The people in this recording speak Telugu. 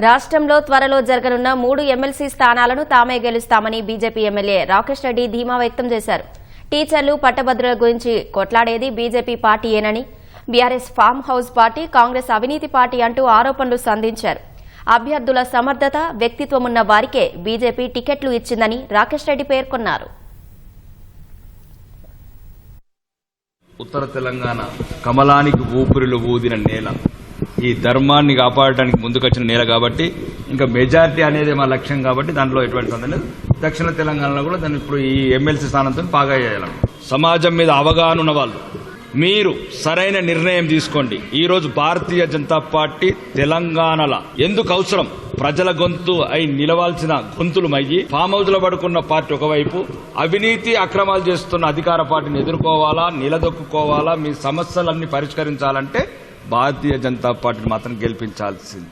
రాష్ట్రంలో త్వరలో జరగనున్న 3 ఎమ్మెల్సీ స్థానాలను తామే గెలుస్తామని బీజేపీ ఎమ్మెల్యే రాకేష్ రెడ్డి ధీమా వ్యక్తం చేశారు. టీచర్లు పట్టభద్రుల గురించి కొట్లాడేది బీజేపీ పార్టీయేనని, BRS farm house party, Congress అవినీతి పార్టీ అంటూ ఆరోపణలు సంధించారు. అభ్యర్థుల సమర్థత, వ్యక్తిత్వమున్న వారికే బీజేపీ టికెట్లు ఇచ్చిందని రాకేష్ రెడ్డి పేర్కొన్నారు. ఉత్తర తెలంగాణ కమలానికి ఊపిరిలో ఊదిన నేల, ఈ ధర్మాన్ని కాపాడటానికి ముందుకొచ్చిన నేల కాబట్టి ఇంకా మెజారిటీ అనేది మా లక్ష్యం కాబట్టి దాంట్లో ఎటువంటి సందేహం లేదు. దక్షిణ తెలంగాణలో కూడా దాన్ని ఇప్పుడు ఈ ఎమ్మెల్సీ స్థానంతో బాగా చేయాలి. సమాజం మీద అవగాహన ఉన్న వాళ్ళు మీరు సరైన నిర్ణయం తీసుకోండి. ఈ రోజు భారతీయ జనతా పార్టీ తెలంగాణలో ఎందుకు అవసరం, ప్రజల గొంతు అయి నిలవాల్సిన గొంతులు మయ్యి ఫామ్ హౌస్ లో పడుకున్న పార్టీ ఒకవైపు, అవినీతి అక్రమాలు చేస్తున్న అధికార పార్టీని ఎదుర్కోవాలా, నిలదొక్కుకోవాలా, మీ సమస్యలన్నీ పరిష్కరించాలంటే భారతీయ జనతా పార్టీని మాత్రం గెలిపించాల్సింది.